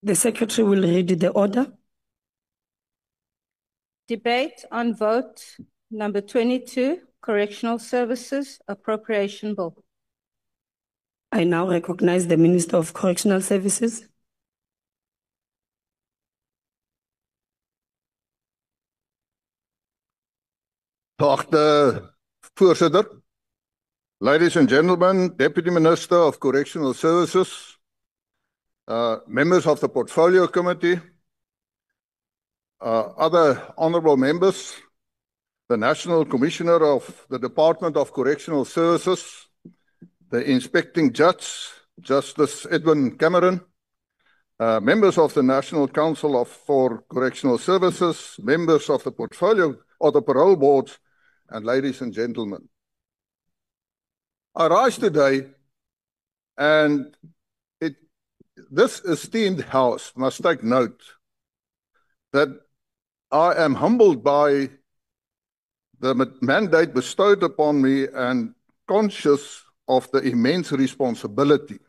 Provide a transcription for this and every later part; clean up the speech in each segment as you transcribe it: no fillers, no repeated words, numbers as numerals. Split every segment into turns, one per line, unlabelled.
The Secretary will read the order.
Debate on vote number 22, Correctional Services Appropriation Bill.
I now recognize the Minister of Correctional Services.
Geachte Voorsitter, ladies and gentlemen, Deputy Minister of Correctional Services, members of the Portfolio Committee, other honourable members, the National Commissioner of the Department of Correctional Services, the Inspecting Judge, Justice Edwin Cameron, members of the National Council for Correctional Services, members of the Portfolio or the Parole Boards, and ladies and gentlemen. I rise today and this esteemed House must take note that I am humbled by the mandate bestowed upon me and conscious of the immense responsibility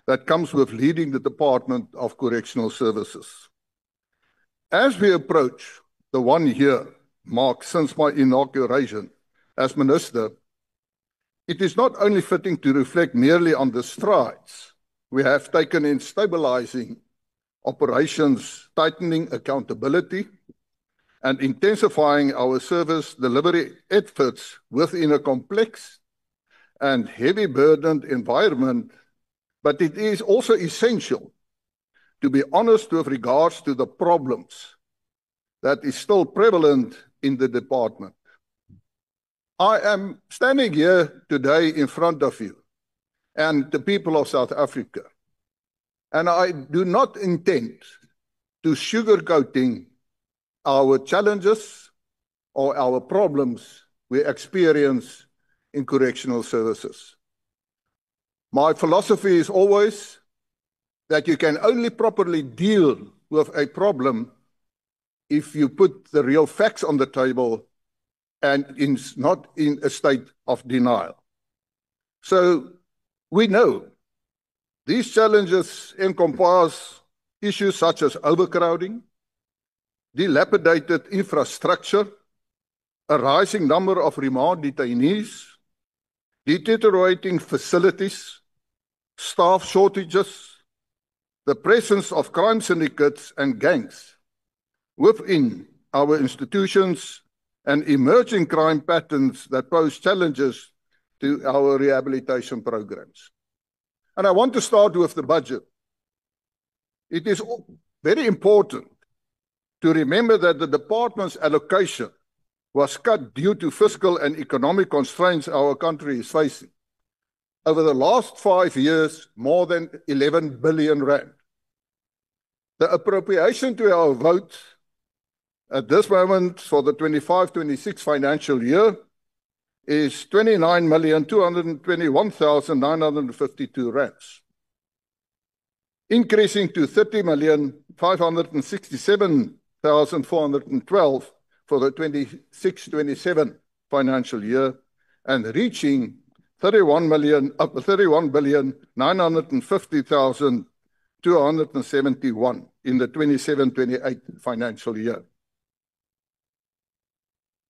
that comes with leading the Department of Correctional Services. As we approach the 1 year mark since my inauguration as Minister, it is not only fitting to reflect merely on the strides we have taken in stabilizing operations, tightening accountability, and intensifying our service delivery efforts within a complex and heavy burdened environment, but it is also essential to be honest with regards to the problems that is still prevalent in the department. I am standing here today in front of you and the people of South Africa, and I do not intend to sugarcoating our challenges or our problems we experience in correctional services. My philosophy is always that you can only properly deal with a problem if you put the real facts on the table and not in a state of denial. So we know these challenges encompass issues such as overcrowding, dilapidated infrastructure, a rising number of remand detainees, deteriorating facilities, staff shortages, the presence of crime syndicates and gangs within our institutions, and emerging crime patterns that pose challenges to our rehabilitation programs. And I want to start with the budget. It is very important to remember that the department's allocation was cut due to fiscal and economic constraints our country is facing. Over the last 5 years, more than 11 billion rand. The appropriation to our vote at this moment for the 25-26 financial year is 29,221,952 rands, increasing to 30,567,412 for the 26-27 financial year, and reaching 31,950,271 in the 27-28 financial year.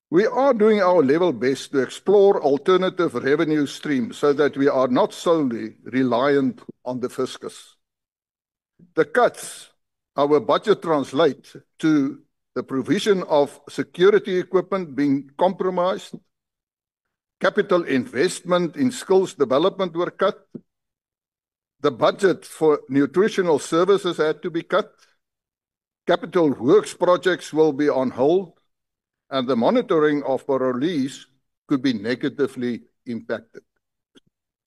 We are doing our level best to explore alternative revenue streams so that we are not solely reliant on the fiscus. The cuts our budget translate to the provision of security equipment being compromised, capital investment in skills development were cut, the budget for nutritional services had to be cut, capital works projects will be on hold, and the monitoring of parolees could be negatively impacted.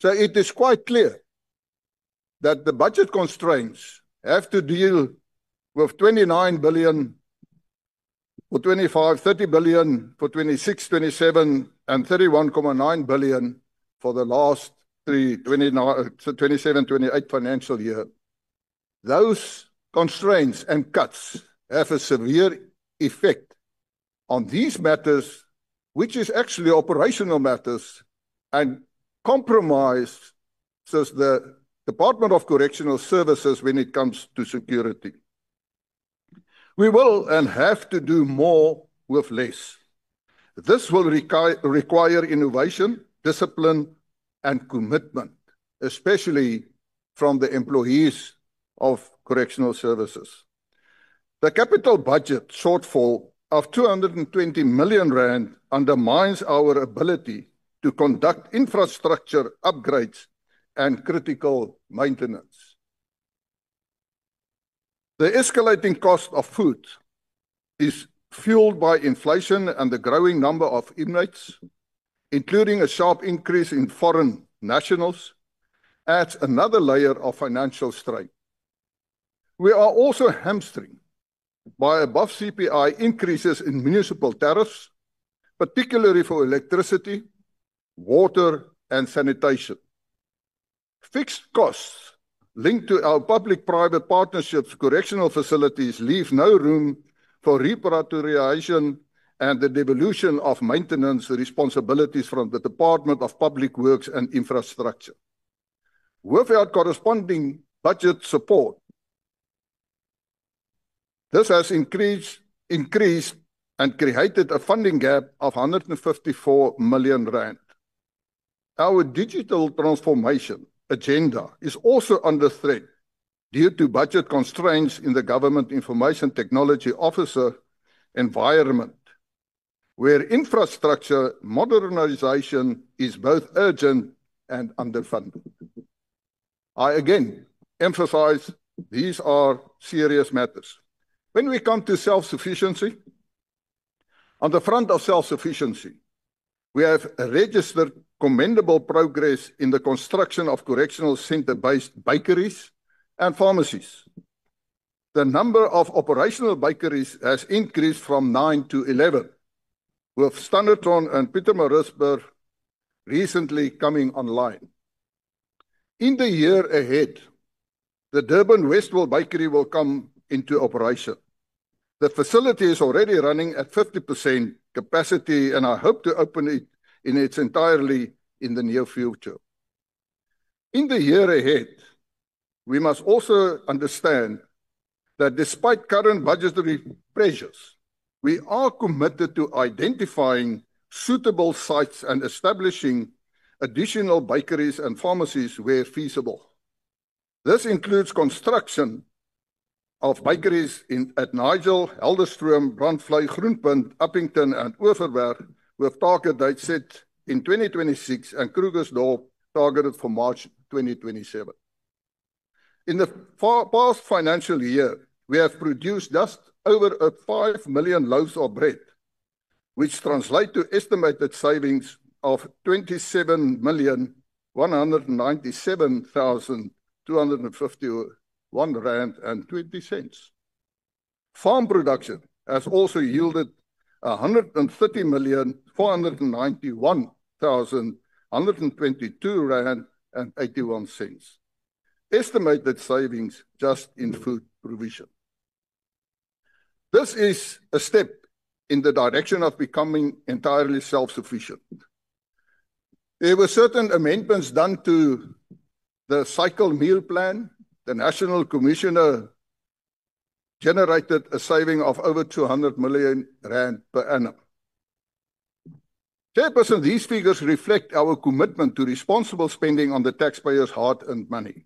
So it is quite clear that the budget constraints have to deal with 29 billion for 25, 30 billion for 26, 27, and 31.9 billion for the last 27, 28 financial year. Those constraints and cuts have a severe effect on these matters, which is actually operational matters, and compromises the Department of Correctional Services when it comes to security. We will and have to do more with less. This will require innovation, discipline, and commitment, especially from the employees of correctional services. The capital budget shortfall of 220 million rand undermines our ability to conduct infrastructure upgrades and critical maintenance. The escalating cost of food is fueled by inflation and the growing number of inmates, including a sharp increase in foreign nationals, adds another layer of financial strain. We are also hamstrung by above CPI increases in municipal tariffs, particularly for electricity, water, and sanitation. Fixed costs linked to our public-private partnerships correctional facilities leave no room for repatriation and the devolution of maintenance responsibilities from the Department of Public Works and Infrastructure. Without corresponding budget support, this has increased and created a funding gap of 154 million rand. Our digital transformation agenda is under under threat due to budget constraints in the Government Information Technology Officer environment, where infrastructure modernization is both urgent and underfunded. I again emphasize these are serious matters. When we come to self-sufficiency, on the front of self-sufficiency, we have registered commendable progress in the construction of correctional center-based bakeries and pharmacies. The number of operational bakeries has increased from 9 to 11, with Standerton and Pietermaritzburg recently coming online. In the year ahead, the Durban Westville Bakery will come into operation. The facility is already running at 50% capacity, and I hope to open it in its entirety in the near future. In the year ahead, we must also understand that despite current budgetary pressures, we are committed to identifying suitable sites and establishing additional bakeries and pharmacies where feasible. This includes construction of bakeries at Nigel, Helderstroom, Brandvlei, Groenpunt, Uppington, and Overberg, with target dates set in 2026 and Krugersdorp targeted for March 2027. In the past financial year, we have produced just over 5 million loaves of bread, which translate to estimated savings of 27,197,251 rand and 20 cents. Farm production has also yielded 130,491,122 rand and 81 cents. Estimated savings just in food provision. This is a step in the direction of becoming entirely self-sufficient. There were certain amendments done to the cycle meal plan. The National Commissioner generated a saving of over 200 million rand per annum. Chairperson, these figures reflect our commitment to responsible spending on the taxpayers' hard-earned money.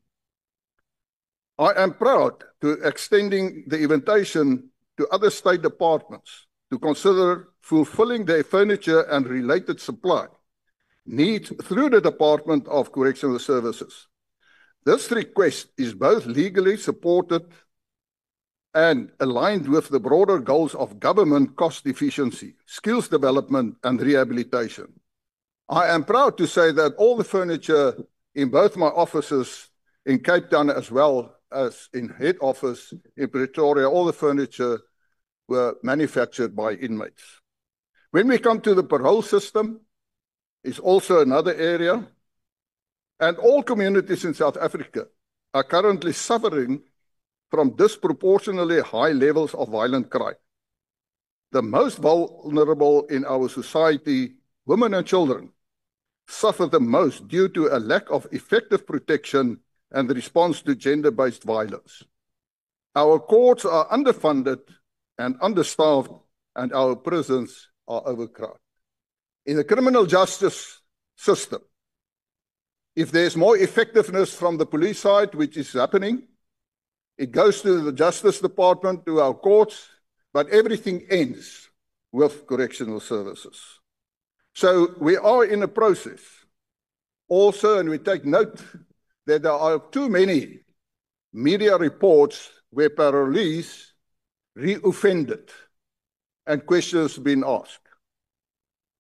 I am proud to extending the invitation to other state departments to consider fulfilling their furniture and related supply needs through the Department of Correctional Services. This request is both legally supported and aligned with the broader goals of government cost efficiency, skills development, and rehabilitation. I am proud to say that all the furniture in both my offices in Cape Town as well as in head office in Pretoria, all the furniture were manufactured by inmates. When we come to the parole system, is also another area, and all communities in South Africa are currently suffering from disproportionately high levels of violent crime. The most vulnerable in our society, women and children, suffer the most due to a lack of effective protection and the response to gender-based violence. Our courts are underfunded and understaffed, and our prisons are overcrowded. In the criminal justice system, if there's more effectiveness from the police side, which is happening, it goes to the Justice Department, to our courts, but everything ends with correctional services. So we are in a process also, and we take note that there are too many media reports where parolees reoffended and questions been asked.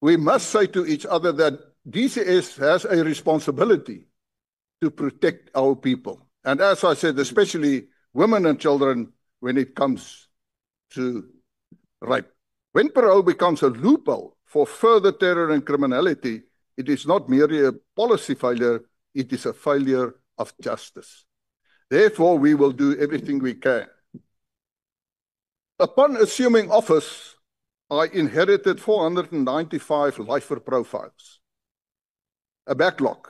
We must say to each other that DCS has a responsibility to protect our people. And as I said, especially women and children when it comes to rape. When parole becomes a loophole for further terror and criminality, it is not merely a policy failure, it is a failure of justice. Therefore, we will do everything we can. Upon assuming office, I inherited 495 lifer profiles, a backlog.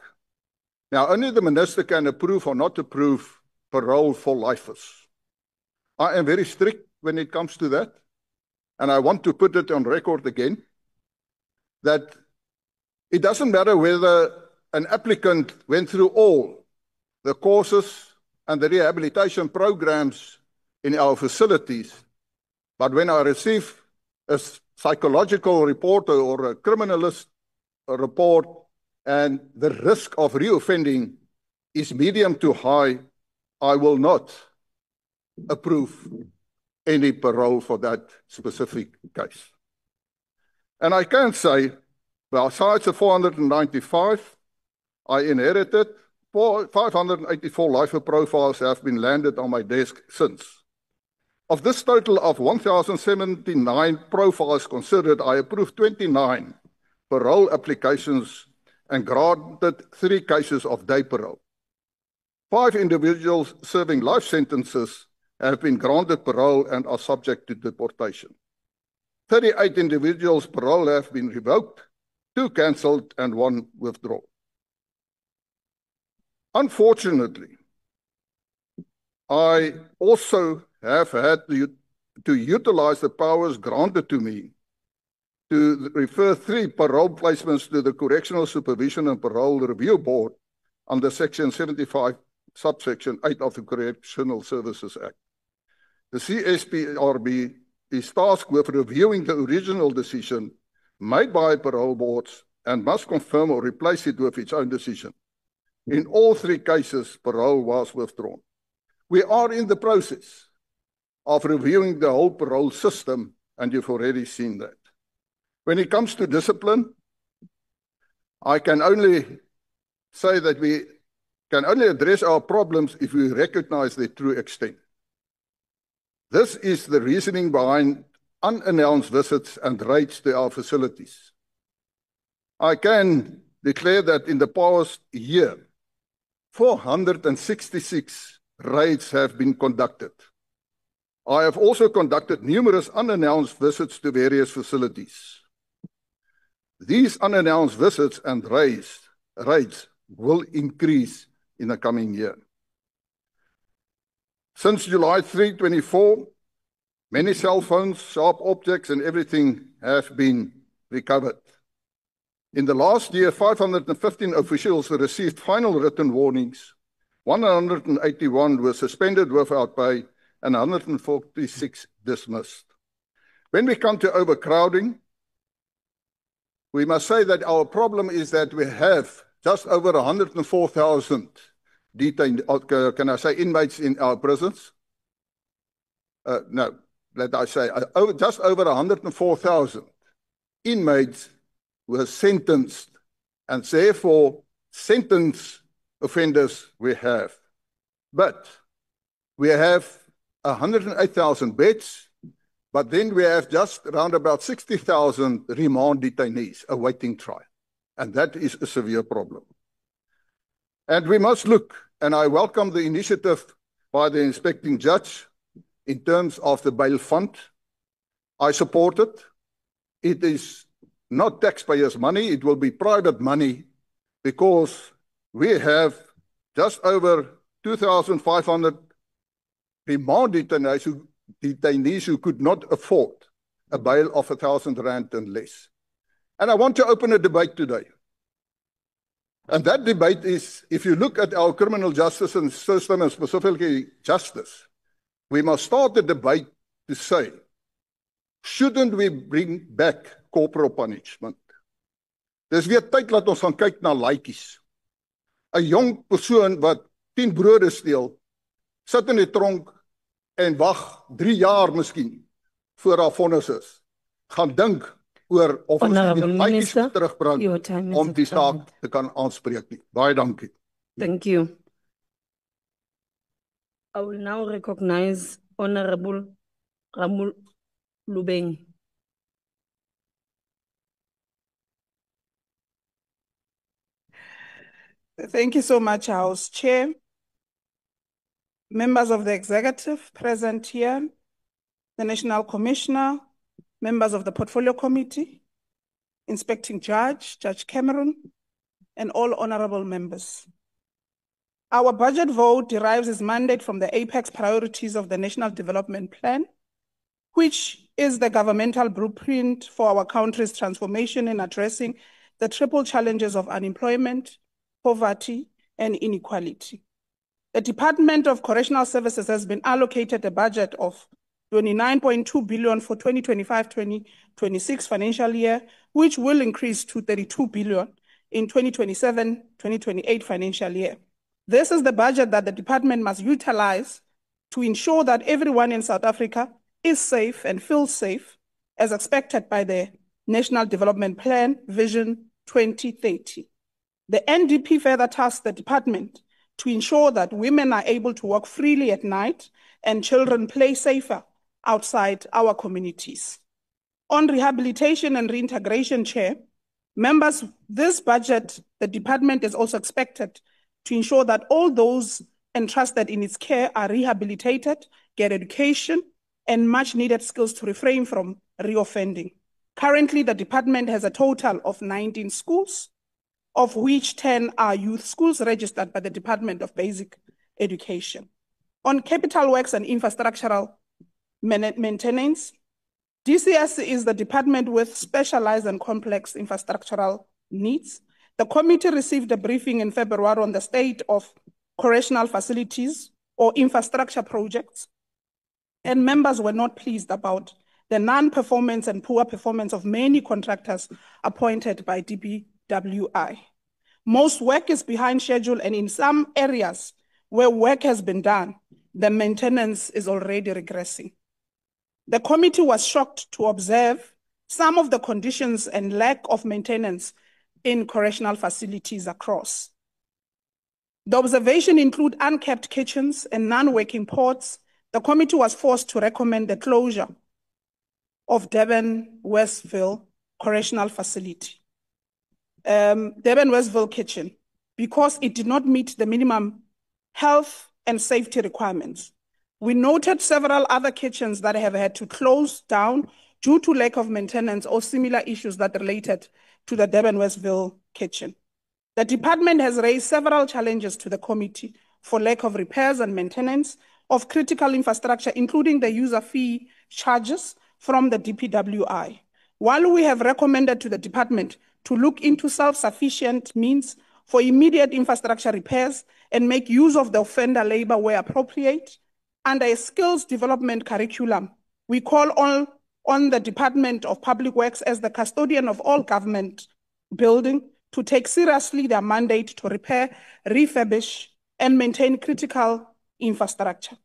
Now, only the minister can approve or not approve parole for lifers. I am very strict when it comes to that, and I want to put it on record again, that it doesn't matter whether an applicant went through all the courses and the rehabilitation programs in our facilities, but when I receive a psychological report or a criminalist report and the risk of reoffending is medium to high, I will not approve any parole for that specific case. And I can say, well, besides the 495, I inherited 584 lifer profiles have been landed on my desk since. Of this total of 1,079 profiles considered, I approved 29 parole applications and granted 3 cases of day parole. 5 individuals serving life sentences have been granted parole and are subject to deportation. 38 individuals' parole have been revoked, 2 cancelled, and 1 withdrawn. Unfortunately, I also have had to utilize the powers granted to me to refer 3 parole placements to the Correctional Supervision and Parole Review Board under Section 75, subsection 8 of the Correctional Services Act. The CSPRB is tasked with reviewing the original decision made by parole boards and must confirm or replace it with its own decision. In all 3 cases, parole was withdrawn. We are in the process of reviewing the whole parole system, and you've already seen that. When it comes to discipline, I can only say that we can only address our problems if we recognize their true extent. This is the reasoning behind unannounced visits and raids to our facilities. I can declare that in the past year, 466 raids have been conducted. I have also conducted numerous unannounced visits to various facilities. These unannounced visits and raids will increase in the coming year. Since July 3/24, many cell phones, sharp objects, and everything have been recovered. In the last year, 515 officials received final written warnings, 181 were suspended without pay, and 146 dismissed. When we come to overcrowding, we must say that our problem is that we have just over 104,000 detained, can I say inmates in our prisons? No, let I say just over 104,000 inmates were sentenced, and therefore sentence offenders we have. But we have 108,000 beds, but then we have just around about 60,000 remand detainees awaiting trial. And that is a severe problem. And we must look, and I welcome the initiative by the inspecting judge in terms of the bail fund. I support it. It is not taxpayers' money, it will be private money, because we have just over 2,500 remand detainees who could not afford a bail of R1,000 and less. And I want to open a debate today. And that debate is, if you look at our criminal justice system, and specifically justice, we must start the debate to say, shouldn't we bring back corporal punishment? Dis weer tyd dat ons gaan kyk na laaitjies. 'n Jong persoon wat 10 brode steel, sit in die tronk en wag 3 jaar miskien voor haar vonnis is. Gaan dink oor of ons die laaitjies terugbring om die saak te kan aanspreek nie. Baie dankie.
Thank you. I will now recognize Honorable Ramul Lubeng.
Thank you so much, House Chair. Members of the executive present here, the National Commissioner, members of the Portfolio Committee, Inspecting Judge, Judge Cameron, and all honorable members. Our budget vote derives its mandate from the apex priorities of the National Development Plan, which is the governmental blueprint for our country's transformation in addressing the triple challenges of unemployment, poverty, and inequality. The Department of Correctional Services has been allocated a budget of 29.2 billion for 2025-2026 financial year, which will increase to 32 billion in 2027-2028 financial year. This is the budget that the department must utilize to ensure that everyone in South Africa is safe and feels safe as expected by the National Development Plan Vision 2030. The NDP further tasks the department to ensure that women are able to walk freely at night and children play safer outside our communities. On rehabilitation and reintegration, Chair, members, this budget, the department is also expected to ensure that all those entrusted in its care are rehabilitated, get education, and much needed skills to refrain from reoffending. Currently, the department has a total of 19 schools, of which 10 are youth schools registered by the Department of Basic Education. On capital works and infrastructural maintenance, DCS is the department with specialized and complex infrastructural needs. The committee received a briefing in February on the state of correctional facilities or infrastructure projects, and members were not pleased about the non-performance and poor performance of many contractors appointed by DPWI. Most work is behind schedule, and in some areas where work has been done, the maintenance is already regressing. The committee was shocked to observe some of the conditions and lack of maintenance in correctional facilities across. The observation include unkept kitchens and non-working ports. The committee was forced to recommend the closure of Durban Westville Correctional Facility, Durban Westville Kitchen, because it did not meet the minimum health and safety requirements. We noted several other kitchens that have had to close down due to lack of maintenance or similar issues that related to the Durban Westville kitchen. The department has raised several challenges to the committee for lack of repairs and maintenance of critical infrastructure, including the user fee charges from the DPWI. While we have recommended to the department to look into self-sufficient means for immediate infrastructure repairs and make use of the offender labor where appropriate, under a skills development curriculum, we call on the Department of Public Works as the custodian of all government building to take seriously their mandate to repair, refurbish, and maintain critical infrastructure.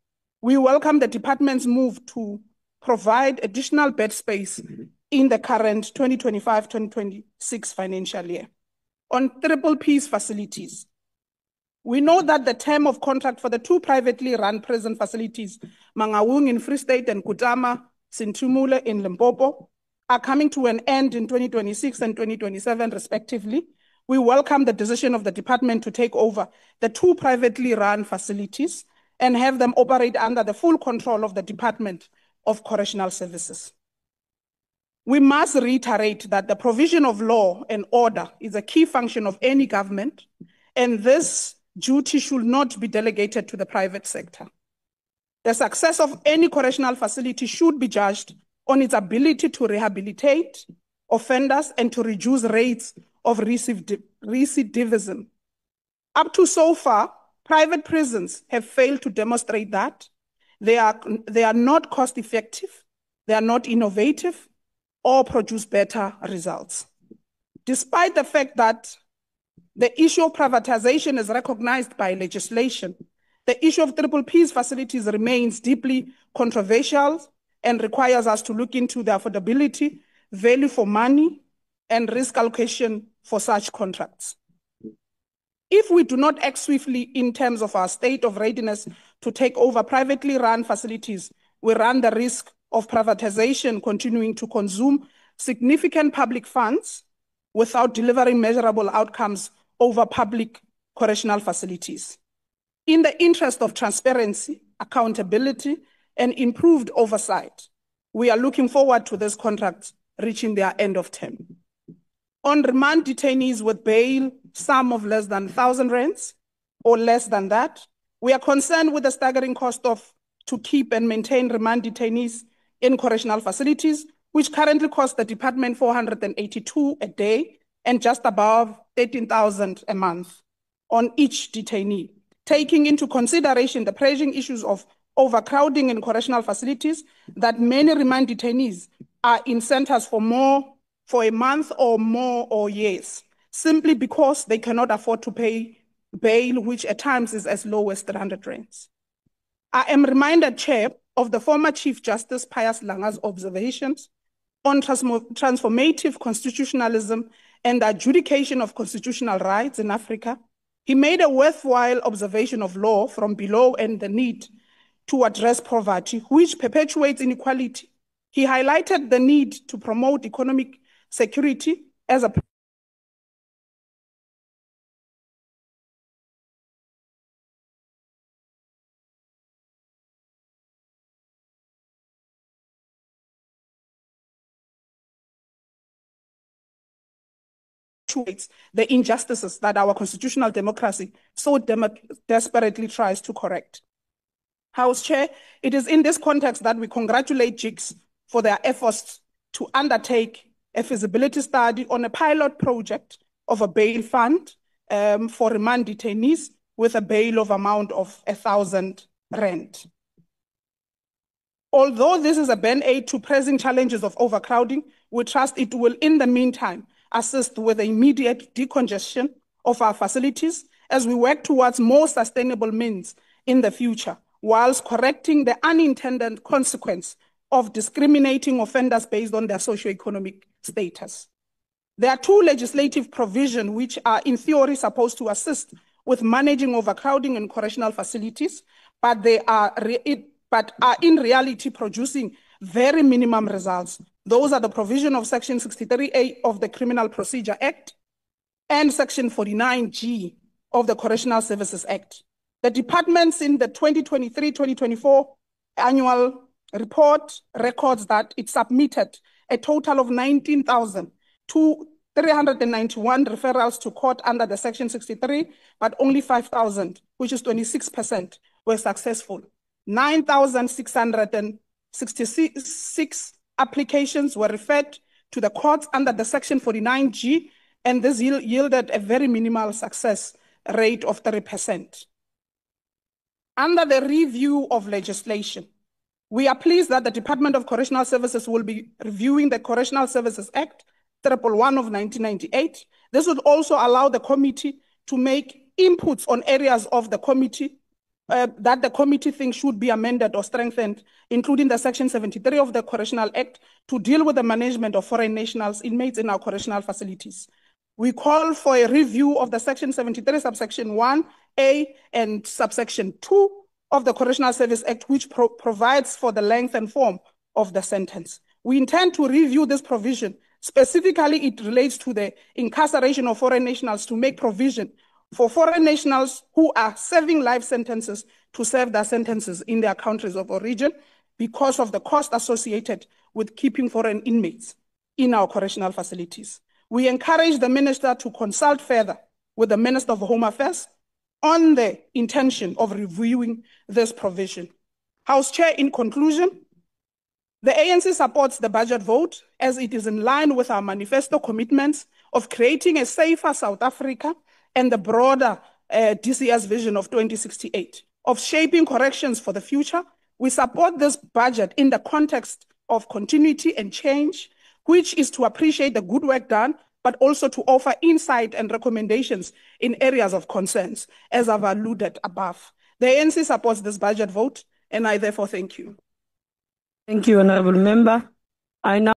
We welcome the department's move to provide additional bed space in the current 2025-2026 financial year. On Triple P's facilities, we know that the term of contract for the 2 privately run prison facilities, Mangaung in Free State and Kutama Sintumule in Limpopo, are coming to an end in 2026 and 2027 respectively. We welcome the decision of the department to take over the 2 privately run facilities and have them operate under the full control of the Department of Correctional Services. We must reiterate that the provision of law and order is a key function of any government, and this duty should not be delegated to the private sector. The success of any correctional facility should be judged on its ability to rehabilitate offenders and to reduce rates of recidivism. Up to so far, private prisons have failed to demonstrate that they are not cost-effective, they are not innovative, or produce better results. Despite the fact that the issue of privatization is recognized by legislation, the issue of Triple P's facilities remains deeply controversial and requires us to look into the affordability, value for money, and risk allocation for such contracts. If we do not act swiftly in terms of our state of readiness to take over privately run facilities, we run the risk of privatization continuing to consume significant public funds without delivering measurable outcomes over public correctional facilities. In the interest of transparency, accountability, and improved oversight, we are looking forward to these contracts reaching their end of term. On remand detainees with bail sum of less than 1,000 rands or less than that, we are concerned with the staggering cost to keep and maintain remand detainees in correctional facilities, which currently cost the department 482 a day and just above 13,000 a month on each detainee. Taking into consideration the pressing issues of overcrowding in correctional facilities, that many remand detainees are in centers for a month or more or years, simply because they cannot afford to pay bail, which at times is as low as 300 rands. I am reminded, Chair, of the former Chief Justice Pius Langa's observations on transformative constitutionalism and the adjudication of constitutional rights in Africa. He made a worthwhile observation of law from below and the need to address poverty, which perpetuates inequality. He highlighted the need to promote economic security as a the injustices that our constitutional democracy so desperately tries to correct. House Chair, it is in this context that we congratulate JICS for their efforts to undertake a feasibility study on a pilot project of a bail fund for remand detainees with a bail of amount of 1,000 rand. Although this is a band-aid to pressing challenges of overcrowding, we trust it will, in the meantime, assist with the immediate decongestion of our facilities as we work towards more sustainable means in the future, whilst correcting the unintended consequence of discriminating offenders based on their socioeconomic status. There are two legislative provisions which are in theory supposed to assist with managing overcrowding in correctional facilities, but are in reality producing very minimum results. Those are the provision of Section 63A of the Criminal Procedure Act and Section 49G of the Correctional Services Act. The departments in the 2023-2024 annual report records that it submitted a total of 19,391 referrals to court under the Section 63, but only 5,000, which is 26%, were successful. 9,666 applications were referred to the courts under the Section 49G, and this yielded a very minimal success rate of 30%. Under the review of legislation, we are pleased that the Department of Correctional Services will be reviewing the Correctional Services Act 111 of 1998. This would also allow the committee to make inputs on areas of the committee that the committee thinks should be amended or strengthened, including the Section 73 of the Correctional Act to deal with the management of foreign nationals inmates in our correctional facilities. We call for a review of the Section 73, subsection 1A and subsection 2 of the Correctional Service Act, which provides for the length and form of the sentence. We intend to review this provision. Specifically, it relates to the incarceration of foreign nationals to make provision for foreign nationals who are serving life sentences to serve their sentences in their countries of origin because of the cost associated with keeping foreign inmates in our correctional facilities. We encourage the Minister to consult further with the Minister of Home Affairs on the intention of reviewing this provision. House Chair, in conclusion, the ANC supports the budget vote as it is in line with our manifesto commitments of creating a safer South Africa and the broader DCS vision of 2068, of shaping corrections for the future. We support this budget in the context of continuity and change, which is to appreciate the good work done, but also to offer insight and recommendations in areas of concerns, as I've alluded above. The ANC supports this budget vote, and I therefore thank you.
Thank you, Honourable Member. I now